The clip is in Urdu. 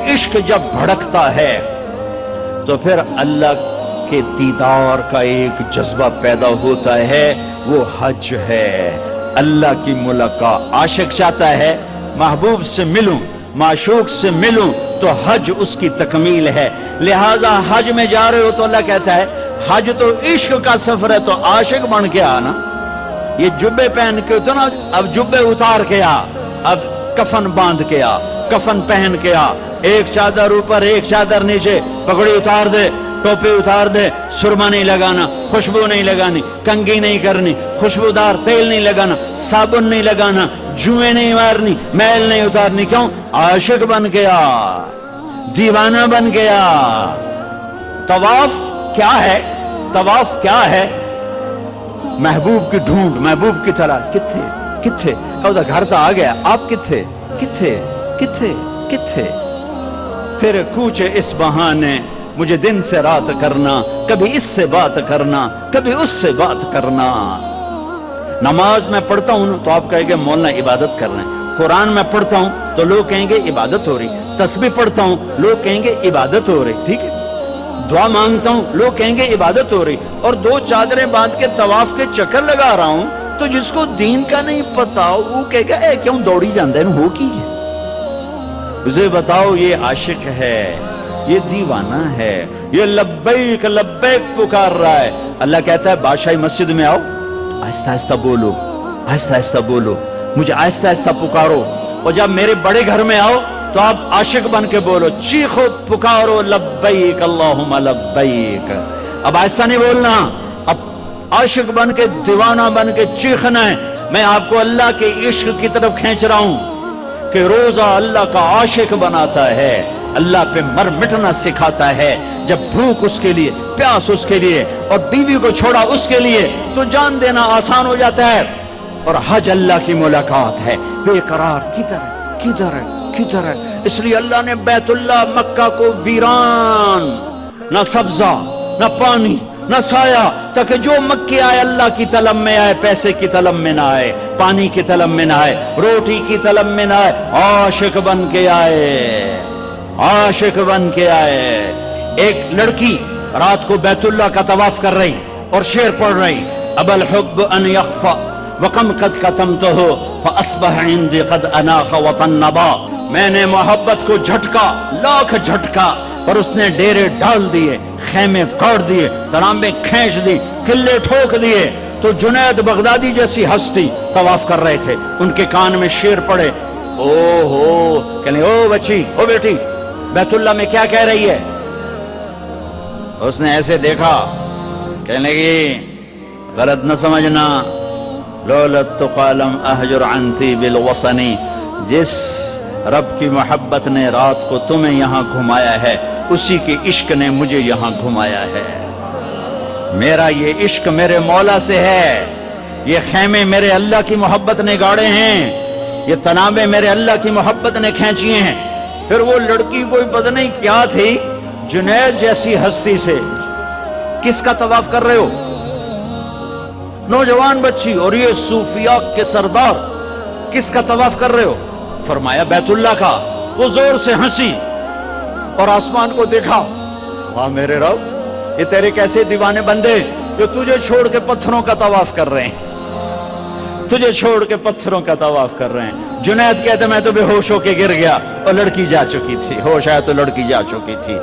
عشق جب بھڑکتا ہے تو پھر اللہ کے دیدار کا ایک جذبہ پیدا ہوتا ہے، وہ حج ہے، اللہ کی ملاقات۔ عاشق چاہتا ہے محبوب سے ملوں، معشوق سے ملوں، تو حج اس کی تکمیل ہے۔ لہذا حج میں جا رہے ہو تو اللہ کہتا ہے حج تو عشق کا سفر ہے، تو عاشق بن کے آنا۔ یہ جبے پہن کے تو نا، اب جبے اتار کے آ، اب کفن باندھ کے آ، کفن پہن کے آ، ایک چادر اوپر ایک چادر نیچے، پگڑی اتار دے، ٹوپی اتار دے، سرما نہیں لگانا، خوشبو نہیں لگانی، کنگھی نہیں کرنی، خوشبودار تیل نہیں لگانا، صابن نہیں لگانا، جوئیں نہیں مارنی، میل نہیں اتارنی۔ کیوں؟ عاشق بن گیا، دیوانہ بن گیا۔ طواف کیا ہے؟ طواف کیا ہے؟ محبوب کی ڈھونڈ، محبوب کی تلاش۔ کتھے کتھے کہو گھر تو آ گیا، آپ کتھے کتھے کتھے کتھے؟ تیرے کوچے اس بہانے مجھے دن سے رات کرنا، کبھی اس سے بات کرنا، کبھی اس سے بات کرنا۔ نماز میں پڑھتا ہوں تو آپ کہیں گے مولانا عبادت کر رہے ہیں، قرآن میں پڑھتا ہوں تو لوگ کہیں گے عبادت ہو رہی، تسبیح پڑھتا ہوں لوگ کہیں گے عبادت ہو رہی، ٹھیک ہے، دعا مانگتا ہوں لوگ کہیں گے عبادت ہو رہی، اور دو چادریں باندھ کے طواف کے چکر لگا رہا ہوں، تو جس کو دین کا نہیں پتا وہ کہے گا اے کیوں دوڑی جاندے ہیں، ہو کی ہے؟ اسے بتاؤ یہ عاشق ہے، یہ دیوانہ ہے، یہ لبیک لبیک پکار رہا ہے۔ اللہ کہتا ہے بادشاہی مسجد میں آؤ، آہستہ آہستہ بولو، آہستہ آہستہ بولو، مجھے آہستہ آہستہ پکارو، اور جب میرے بڑے گھر میں آؤ تو آپ عاشق بن کے بولو، چیخو پکارو لبیک اللہم لبیک۔ اب آہستہ نہیں بولنا، اب عاشق بن کے دیوانہ بن کے چیخنا ہے۔ میں آپ کو اللہ کے عشق کی طرف کھینچ رہا ہوں کہ روزہ اللہ کا عاشق بناتا ہے، اللہ پہ مر مٹنا سکھاتا ہے۔ جب بھوک اس کے لیے، پیاس اس کے لیے، اور بیوی کو چھوڑا اس کے لیے، تو جان دینا آسان ہو جاتا ہے۔ اور حج اللہ کی ملاقات ہے۔ بے قرار کدھر ہے کدھر ہے کدھر ہے؟ اس لیے اللہ نے بیت اللہ مکہ کو ویران، نہ سبزہ نہ پانی نہ سایہ، تاکہ جو مکے آئے اللہ کی طلب میں آئے، پیسے کی طلب میں نہ آئے، پانی کی طلب میں نہ آئے، روٹی کی طلب میں نہ آئے، عاشق بن کے آئے، عاشق بن کے آئے۔ ایک لڑکی رات کو بیت اللہ کا طواف کر رہی اور شعر پڑھ رہی، اب الحب ان یخفى وکم قد کتمتہ فاصبح عندی قد اناخ وطنبا۔ میں نے محبت کو جھٹکا، لاکھ جھٹکا، پر اس نے ڈیرے ڈال دیے، خیمے کاٹ دیے، ترامبیں کھینچ دی، قلعے ٹھوک دیے۔ تو جنید بغدادی جیسی ہستی طواف کر رہے تھے، ان کے کان میں شعر پڑے، او ہو، کہنے او بچی، او بیٹی، بیت اللہ میں کیا کہہ رہی ہے؟ اس نے ایسے دیکھا، کہنے لگی غلط نہ سمجھنا، لولت قالم احجر عنتی بالوصنی، جس رب کی محبت نے رات کو تمہیں یہاں گھمایا ہے، اسی کے عشق نے مجھے یہاں گھمایا ہے۔ میرا یہ عشق میرے مولا سے ہے، یہ خیمے میرے اللہ کی محبت نے گاڑے ہیں، یہ تنابیں میرے اللہ کی محبت نے کھینچی ہیں۔ پھر وہ لڑکی کوئی پتہ نہیں کیا تھی، جنید جیسی ہستی سے کس کا طواف کر رہے ہو؟ نوجوان بچی، اور یہ صوفیاء کے سردار کس کا طواف کر رہے ہو؟ فرمایا بیت اللہ کا۔ وہ زور سے ہنسی اور آسمان کو دیکھا، واہ میرے رب، یہ تیرے کیسے دیوانے بندے جو تجھے چھوڑ کے پتھروں کا طواف کر رہے ہیں، تجھے چھوڑ کے پتھروں کا طواف کر رہے ہیں۔ جنید کہتے میں تو بے ہوش ہو کے گر گیا، اور لڑکی جا چکی تھی، ہوش آیا تو لڑکی جا چکی تھی۔